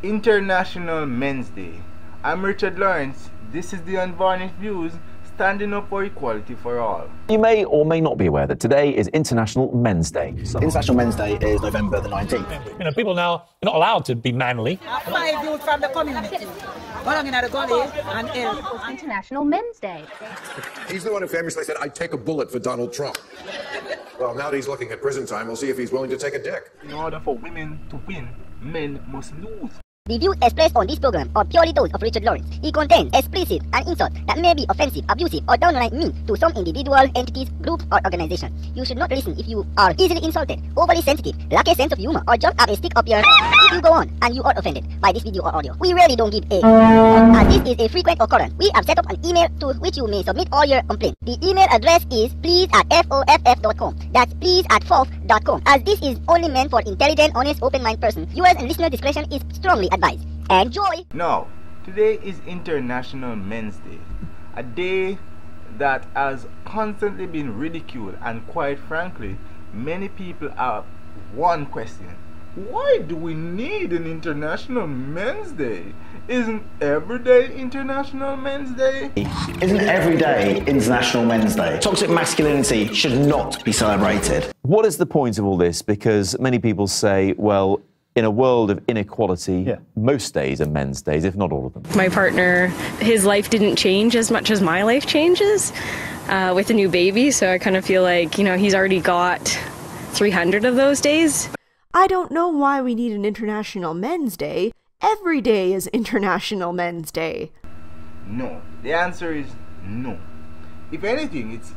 International Men's Day. I'm Richard Lawrence. This is the Unvarnished Views, standing up for equality for all. You may or may not be aware that today is International Men's Day. International Men's Day is November the 19th. You know, people now are not allowed to be manly. 5 youth from the community going in at the gully and ill. International Men's Day. He's the one who famously said, I'd take a bullet for Donald Trump. Well, now that he's looking at prison time, we'll see if he's willing to take a dick. In order for women to win, men must lose. The views expressed on this program are purely those of Richard Lawrence. It contains explicit and insults that may be offensive, abusive, or downright mean to some individual, entities, groups, or organizations. You should not listen if you are easily insulted, overly sensitive, lack a sense of humor, or just have a stick up your... If you go on and you are offended by this video or audio, we really don't give a... As this is a frequent occurrence, we have set up an email to which you may submit all your complaints. The email address is please@foff.com. That's please@foff.com. As this is only meant for intelligent, honest, open-minded persons, viewers and listener discretion is strongly advised. Enjoy! Now, today is International Men's Day, a day that has constantly been ridiculed, and quite frankly, many people have one question: why do we need an International Men's Day? Isn't every day International Men's Day? Isn't every day International Men's Day? Toxic masculinity should not be celebrated. What is the point of all this? Because many people say, well, in a world of inequality, most days are men's days, if not all of them. My partner, his life didn't change as much as my life changes with a new baby, so I kind of feel like, you know, he's already got 300 of those days. I don't know why we need an International Men's Day. Every day is International Men's Day. No. The answer is no. If anything, it's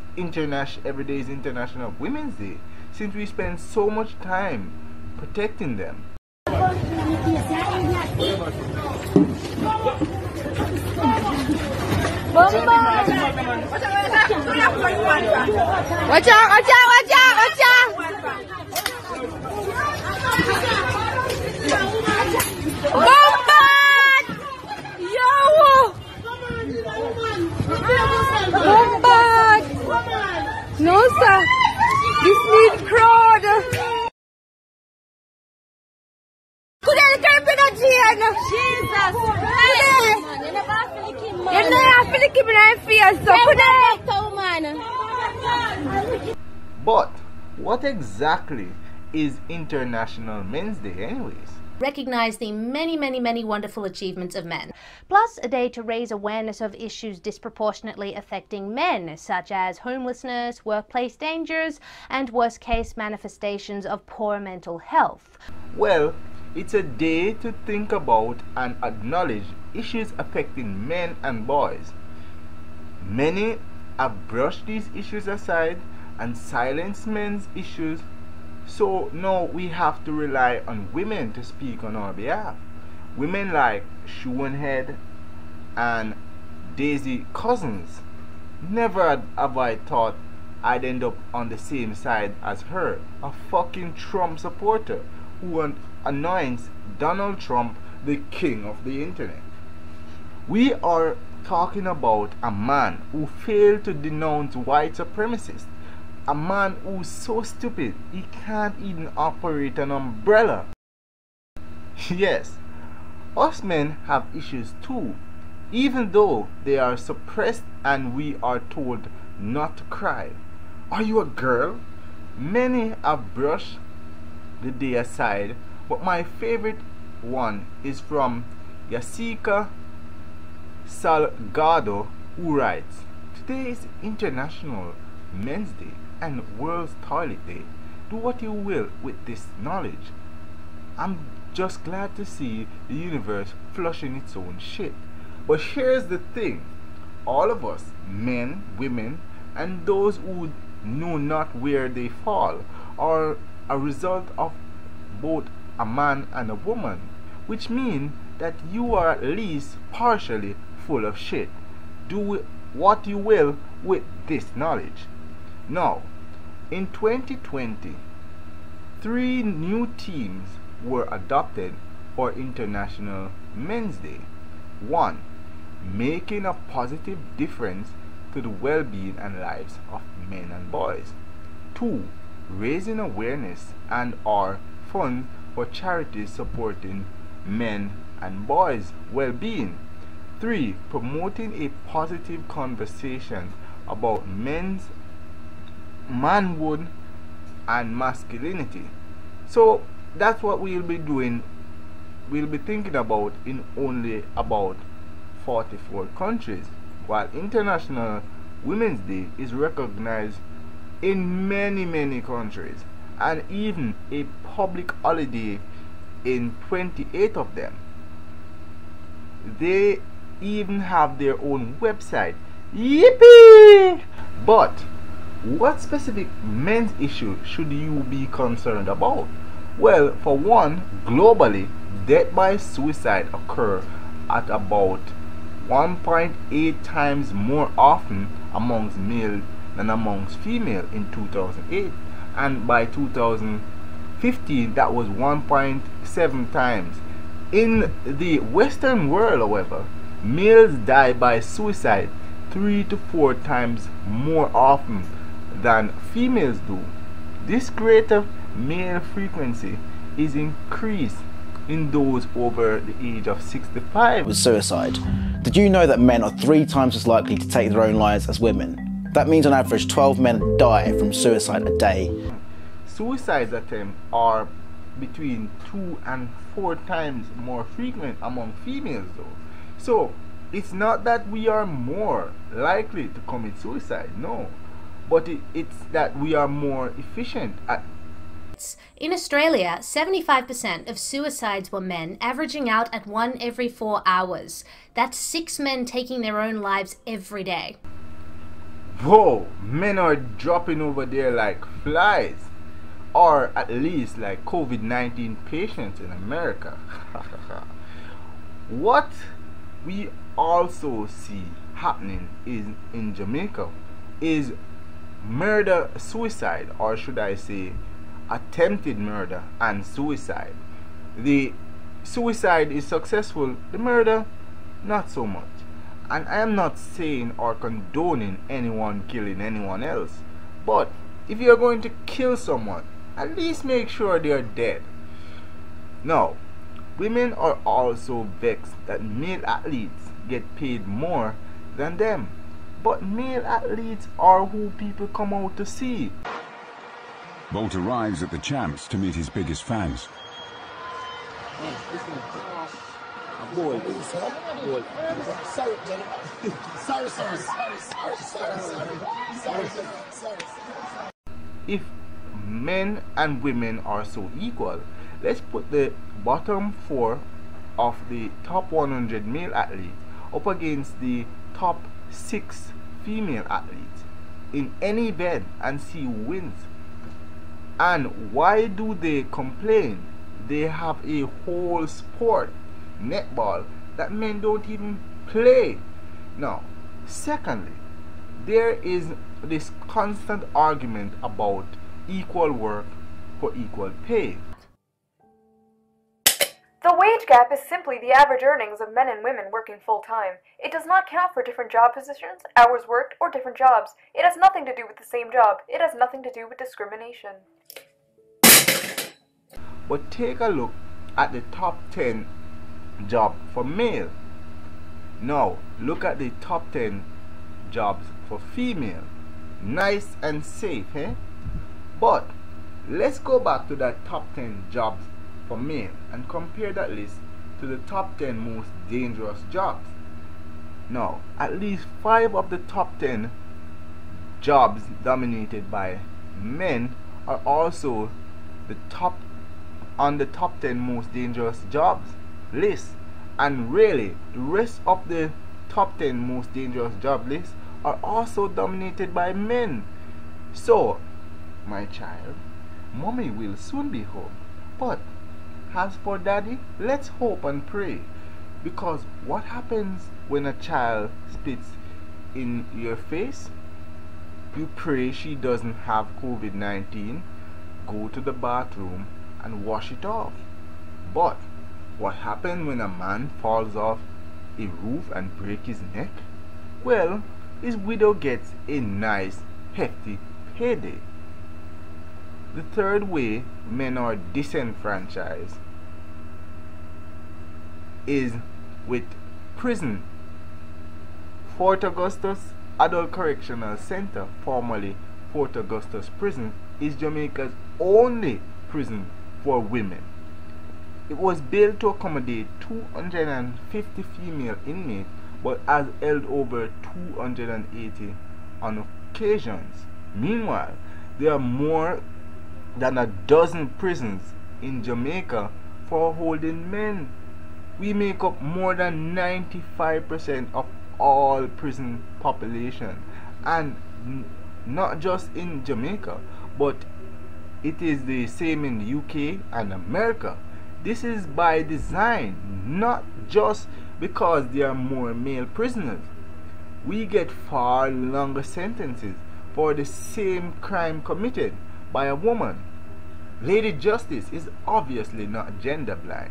every day is International Women's Day, since we spend so much time protecting them. Watch out! Bombard! Yo! Bombard! No, sir. This needs crowd. Jesus! But what exactly is International Men's Day anyways? Recognize the many wonderful achievements of men. Plus, a day to raise awareness of issues disproportionately affecting men, such as homelessness, workplace dangers, and worst-case manifestations of poor mental health. Well, it's a day to think about and acknowledge issues affecting men and boys. Many have brushed these issues aside and silenced men's issues, so now we have to rely on women to speak on our behalf. Women like Shoenhead and Daisy Cousins. Never have I thought I'd end up on the same side as her, a fucking Trump supporter who anoints Donald Trump the king of the internet. We are talking about a man who failed to denounce white supremacists, a man who's so stupid he can't even operate an umbrella. Yes, us men have issues too, even though they are suppressed and we are told not to cry. Are you a girl? Many have brushed the day aside, but my favorite one is from Jessica Salgado, who writes, "Today is International Men's Day and World's Toilet Day. Do what you will with this knowledge. I'm just glad to see the universe flushing its own shit." But here's the thing: all of us, men, women, and those who know not where they fall, are a result of both a man and a woman, which means that you are at least partially full of shit. Do what you will with this knowledge. Now, in 2020, 3 new themes were adopted for International Men's Day. 1. Making a positive difference to the well-being and lives of men and boys. 2. Raising awareness and/or funds for charities supporting men and boys' well-being. 3. Promoting a positive conversation about men's manhood and masculinity. So that's what we'll be doing. We'll be thinking about in only about 44 countries, while International Women's Day is recognized in many countries, and even a public holiday in 28 of them. They even have their own website. Yippee! But what specific men's issue should you be concerned about? Well, for one, globally, death by suicide occur at about 1.8 times more often amongst male than amongst female in 2008, and by 2015 that was 1.7 times. In the Western world, however, males die by suicide 3 to 4 times more often than females do. This greater male frequency is increased in those over the age of 65. With suicide. Did you know that men are 3 times as likely to take their own lives as women? That means on average 12 men die from suicide a day. Suicide attempts are between 2 and 4 times more frequent among females though. So it's not that we are more likely to commit suicide, no, but it's that we are more efficient at. In Australia, 75% of suicides were men, averaging out at 1 every 4 hours. That's 6 men taking their own lives every day. Whoa, men are dropping over there like flies, or at least like COVID-19 patients in America. What we also see happening in Jamaica is murder, suicide, or should I say attempted murder and suicide. The suicide is successful, the murder not so much. And I am not saying or condoning anyone killing anyone else, but if you're going to kill someone, at least make sure they are dead. Now, women are also vexed that male athletes get paid more than them, but male athletes are who people come out to see. Bolt arrives at the Champs to meet his biggest fans. If men and women are so equal, let's put the bottom 4 of the top 100 male athletes up against the top 6 female athletes in any event and see who wins. And why do they complain? They have a whole sport, netball, that men don't even play. Now, secondly, there is this constant argument about equal work for equal pay. The wage gap is simply the average earnings of men and women working full-time. It does not count for different job positions, hours worked, or different jobs. It has nothing to do with the same job. It has nothing to do with discrimination. But take a look at the top 10 jobs for male. Now, look at the top 10 jobs for female. Nice and safe, eh? But let's go back to that top 10 jobs for male and compare that list to the top 10 most dangerous jobs. Now, at least 5 of the top 10 jobs dominated by men are also on the top 10 most dangerous jobs list, and really the rest of the top 10 most dangerous job lists are also dominated by men. So, my child, mommy will soon be home, but as for daddy, let's hope and pray, because what happens when a child spits in your face? You pray she doesn't have COVID-19, go to the bathroom and wash it off. But what happens when a man falls off a roof and breaks his neck? Well, his widow gets a nice hefty payday. The third way men are disenfranchised is with prison. Fort Augustus Adult Correctional Center, formerly Fort Augustus Prison, is Jamaica's only prison for women. It was built to accommodate 250 female inmates, but has held over 280 on occasions. Meanwhile, there are more than a dozen prisons in Jamaica for holding men. We make up more than 95% of all prison population, and not just in Jamaica, but it is the same in the UK and America. This is by design, not just because there are more male prisoners. We get far longer sentences for the same crime committed by a woman. Lady Justice is obviously not gender blind.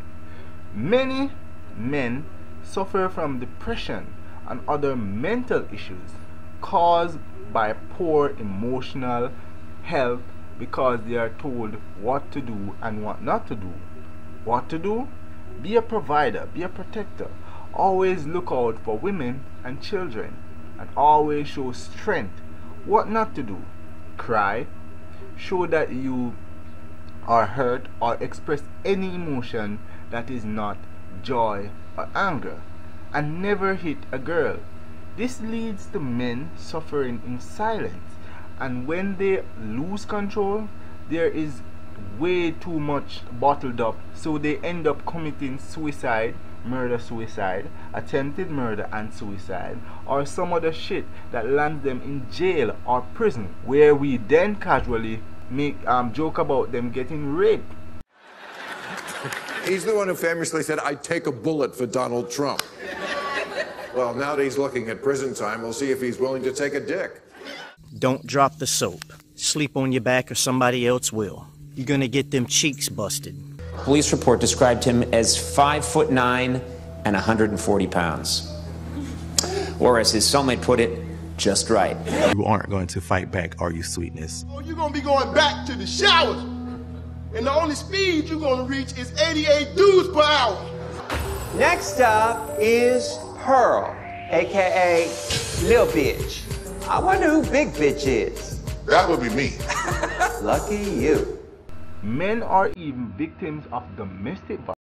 Many men suffer from depression and other mental issues caused by poor emotional health because they are told what to do and what not to do. What to do? Be a provider, be a protector. Always look out for women and children, and always show strength. What not to do? Cry. Show that you are hurt or express any emotion that is not joy or anger. And never hit a girl. This leads to men suffering in silence, and when they lose control, there is way too much bottled up, so they end up committing suicide, murder-suicide, attempted murder and suicide, or some other shit that lands them in jail or prison, where we then casually make joke about them getting raped. He's the one who famously said, I'd take a bullet for Donald Trump. Well, now that he's looking at prison time, we'll see if he's willing to take a dick. Don't drop the soap. Sleep on your back or somebody else will. You're gonna get them cheeks busted. Police report described him as 5'9" and 140 pounds. Or as his cellmate put it, just right. You aren't going to fight back, are you, sweetness? Oh, you're gonna be going back to the showers. And the only speed you're gonna reach is 88 dudes per hour. Next up is Pearl, aka Lil Bitch. I wonder who Big Bitch is. That would be me. Lucky you. Men are even victims of domestic violence.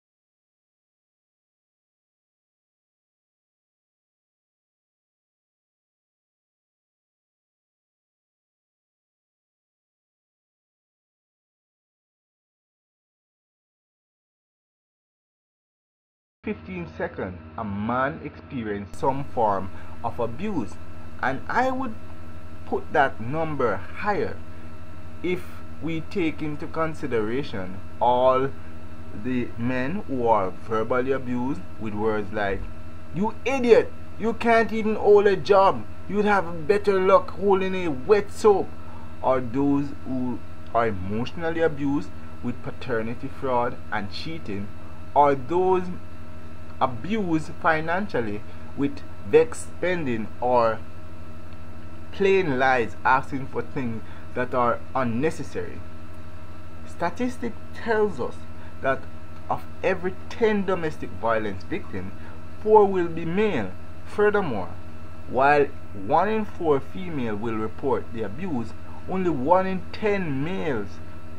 In 15 seconds, a man experienced some form of abuse, and I would put that number higher if we take into consideration all the men who are verbally abused with words like, "You idiot, you can't even hold a job, you'd have better luck holding a wet soap," or those who are emotionally abused with paternity fraud and cheating, or those abused financially with vexed spending or plain lies asking for things that are unnecessary. Statistics tells us that of every 10 domestic violence victims, 4 will be male. Furthermore, while 1 in 4 female will report the abuse, only 1 in 10 males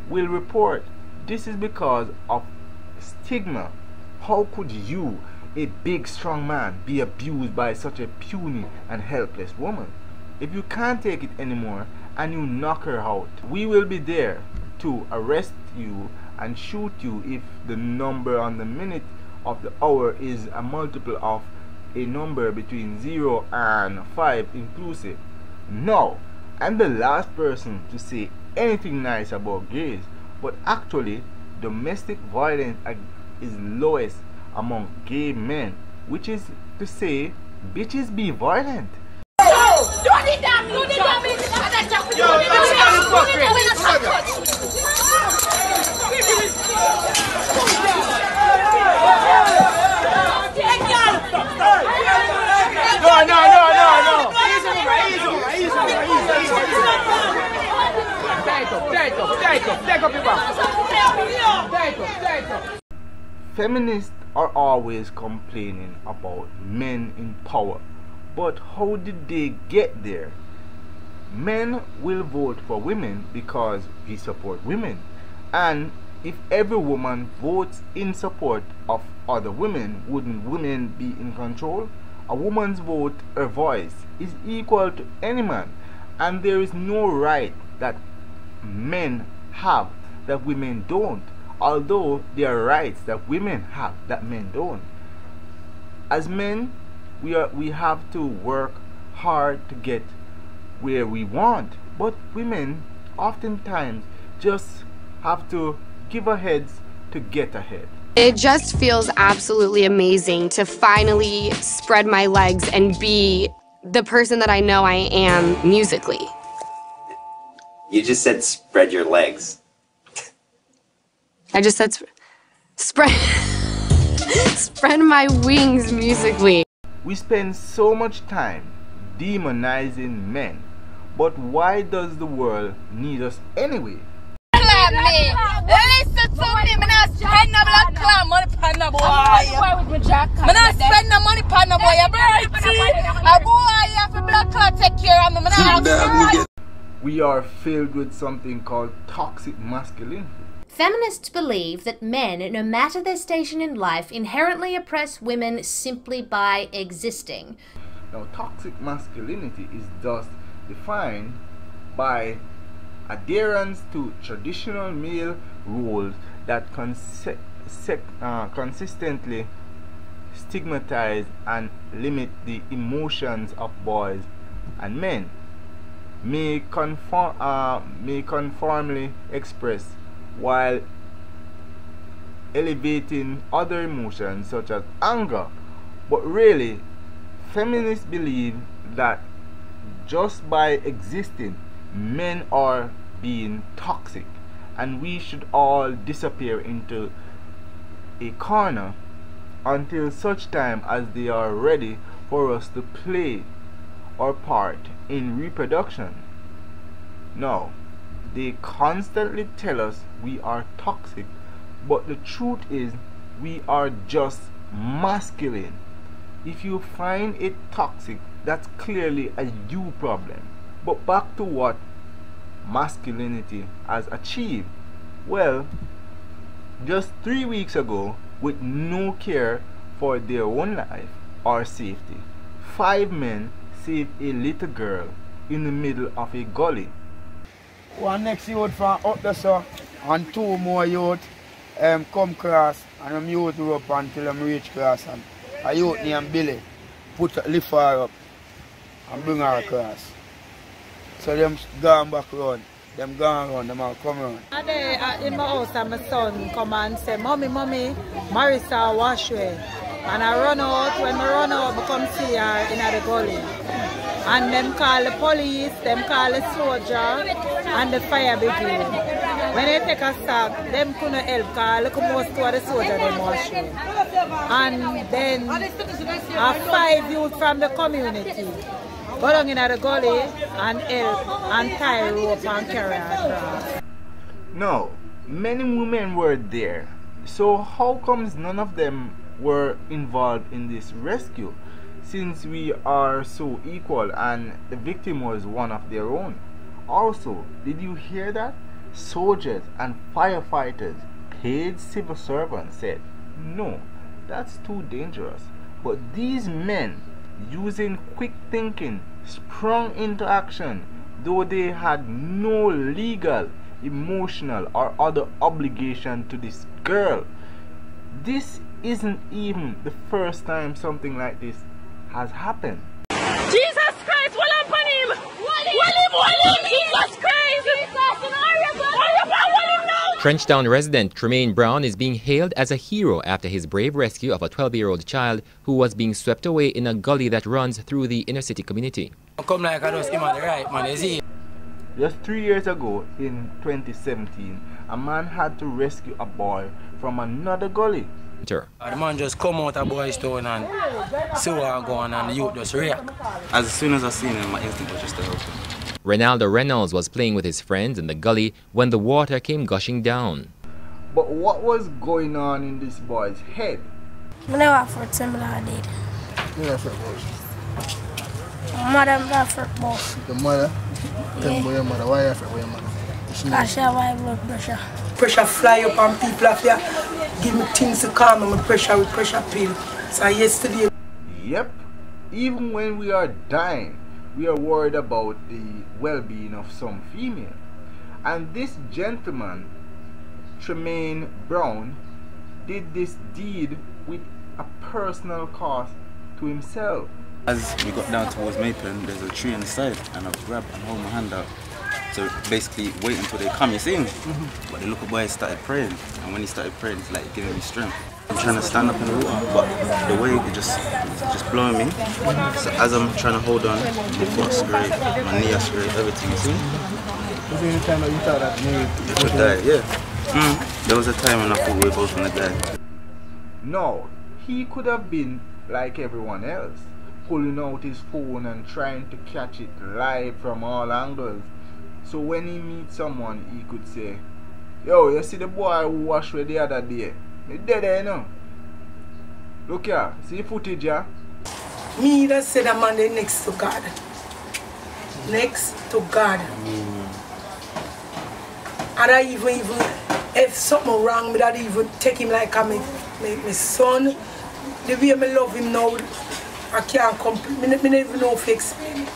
will report. This is because of stigma. How could you, a big strong man, be abused by such a puny and helpless woman? If you can't take it anymore and you knock her out, we will be there to arrest you and shoot you if the number on the minute of the hour is a multiple of a number between 0 and 5 inclusive. No, I'm the last person to say anything nice about gays, but actually domestic violence is lowest among gay men, which is to say, bitches be violent. Feminists are always complaining about men in power. But how did they get there? Men will vote for women because we support women. And if every woman votes in support of other women, wouldn't women be in control? A woman's vote or voice is equal to any man, and there is no right that men have that women don't, although there are rights that women have that men don't. As men, we have to work hard to get where we want, but women oftentimes just have to give our heads to get ahead. It just feels absolutely amazing to finally spread my legs and be the person that I know I am musically. You just said spread your legs. I just said spread spread my wings musically. We spend so much time demonizing men, but why does the world need us anyway? Listen to me, I'm not spend no black clown money pan no boy. I'm not spend no money pan no boy. A boy have a black clown take care of me. We are filled with something called toxic masculinity. Feminists believe that men, no matter their station in life, inherently oppress women simply by existing. Now, toxic masculinity is thus defined by adherence to traditional male roles that consistently stigmatize and limit the emotions of boys and men, may conformly express while elevating other emotions such as anger. But really, feminists believe that just by existing, men are being toxic, and we should all disappear into a corner until such time as they are ready for us to play our part in reproduction. Now, they constantly tell us we are toxic, but the truth is we are just masculine. If you find it toxic, that's clearly a you problem. But back to what masculinity has achieved. Well, just 3 weeks ago, with no care for their own life or safety, 5 men saved a little girl in the middle of a gully. One next youth from up there, sir, and 2 more youth come cross, and them youth up until them reach cross, and a youth named Billy lift her up and bring her across. So them gone back round, them all come round. And in my house, and my son come and say, Mommy, Marissa wash way. And I run out, when I run out, I come see her in the gully. And them call the police, them call the soldier, and the fire brigade. When they take a stop, them couldn't help, because look most of the soldier them wash way. And then 5 youth from the community go down in the gully and help and tie rope and carry her across. No, many women were there. So how comes none of them were involved in this rescue, since we are so equal and the victim was one of their own? Also, did you hear that? Soldiers and firefighters, paid civil servants, said, no, that's too dangerous. But these men, using quick thinking, sprung into action, though they had no legal, emotional, or other obligation to this girl. This isn't even the first time something like this has happened. Jesus Christ, what upon him? What him, Jesus Christ! Trenchtown resident Tremaine Brown is being hailed as a hero after his brave rescue of a 12-year-old child who was being swept away in a gully that runs through the inner city community. Come like I just him on the right, man, is he? Just 3 years ago, in 2017, a man had to rescue a boy from another gully. The man just come out of boy's town and see what going on, and the youth just react. As soon as I seen him, my instinct was just to help him. Ronaldo Reynolds was playing with his friends in the gully when the water came gushing down. But what was going on in this boy's head? I never for similar did. You for boss. Mother for boss. Your mother? Yeah. Tell me your mother. Why you for your mother? Because she have high blood pressure. Pressure fly up and people have to give me things to calm my pressure with pressure pill. So yesterday. Yep. Even when we are dying, we are worried about the well-being of some female. And this gentleman, Tremaine Brown, did this deed with a personal cost to himself. As we got down towards Mapen, there's a tree on the side, and I've grabbed and hold my hand out. So basically wait until they come, you see him? But the little boy started praying, and when he started praying, it's like giving me strength. I'm trying to stand up in the water, but the wave is just blowing me. So as I'm trying to hold on, my foot's straight, my knee is straight, everything, you see? Was there any time that you thought that maybe you could die? Yeah. There was a time when I thought we were both gonna die. No, he could have been like everyone else, pulling out his phone and trying to catch it live from all angles. So when he meets someone, he could say, "Yo, you see the boy who washed away the other day? Me dead there, you know. Look here, see the footage, yeah?" Me that said that man is next to God. Next to God. And I even if something wrong, me that even take him like I'm my son. The way I love him now, I can't complete. Me never even know if I explain.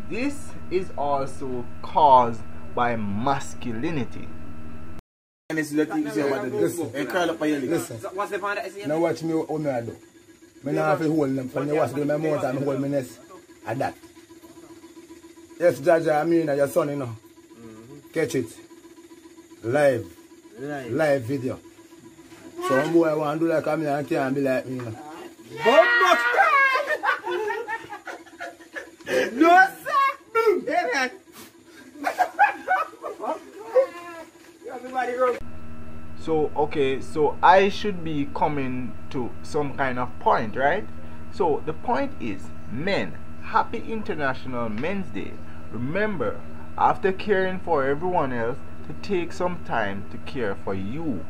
This is also caused by masculinity. Listen. Now watch me how me I do. Me now have to hold them from the watch my mouth and hold my nest at that. Yes, Jaja, I mean your son, you know. Catch it. Live video. So one boy want to do like me and can't be like me, you know. No, sir. So, okay, so I should be coming to some kind of point, right? So, the point is, men, happy International Men's Day. Remember, after caring for everyone else, to take some time to care for you,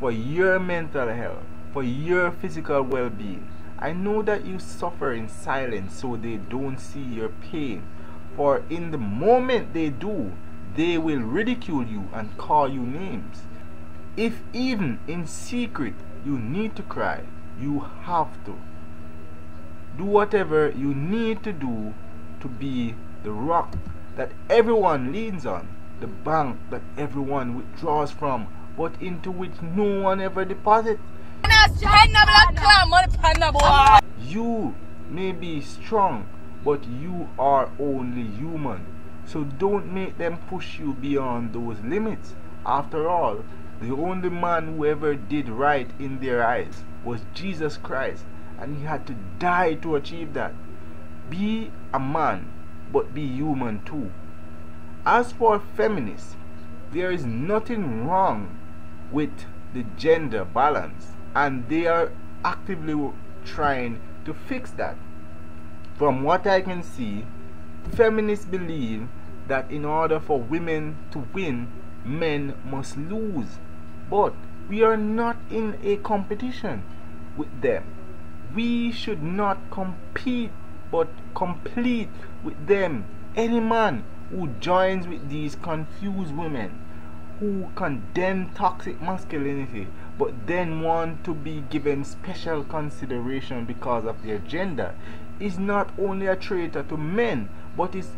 for your mental health, for your physical well-being. I know that you suffer in silence so they don't see your pain. For in the moment they do, they will ridicule you and call you names. If even in secret you need to cry, you have to. Do whatever you need to do to be the rock that everyone leans on, the bank that everyone withdraws from, but into which no one ever deposits. You may be strong, but you are only human. So don't make them push you beyond those limits. After all, the only man who ever did right in their eyes was Jesus Christ, and he had to die to achieve that. Be a man, but be human too. As for feminists, there is nothing wrong with the gender balance, and they are actively trying to fix that. From what I can see, feminists believe that in order for women to win, men must lose. But we are not in a competition with them. We should not compete, but complete with them. Any man who joins with these confused women who condemn toxic masculinity but then want to be given special consideration because of their gender is not only a traitor to men, but is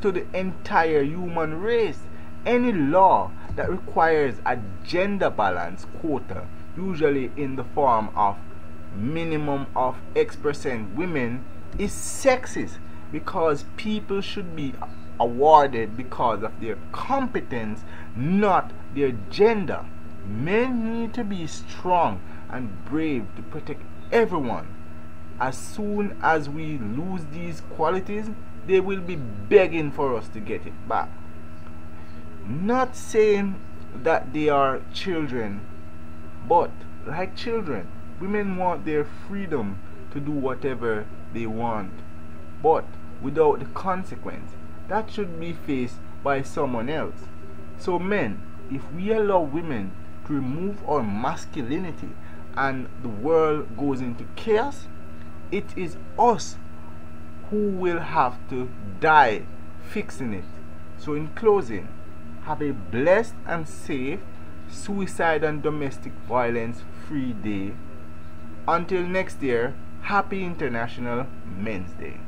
to the entire human race. Any law that requires a gender balance quota, usually in the form of minimum of X% women, is sexist, because people should be awarded because of their competence, not their gender. Men need to be strong and brave to protect everyone. As soon as we lose these qualities, they will be begging for us to get it back. Not saying that they are children, but like children, women want their freedom to do whatever they want, but without the consequence that should be faced by someone else. So men, if we allow women to remove our masculinity and the world goes into chaos, it is us who will have to die fixing it. So in closing, have a blessed and safe suicide and domestic violence free day. Until next year, happy International Men's Day.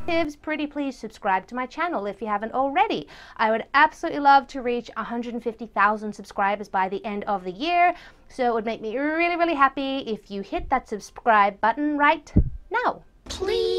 Pretty please subscribe to my channel if you haven't already. I would absolutely love to reach 150,000 subscribers by the end of the year, so it would make me really, really happy if you hit that subscribe button right now. Please.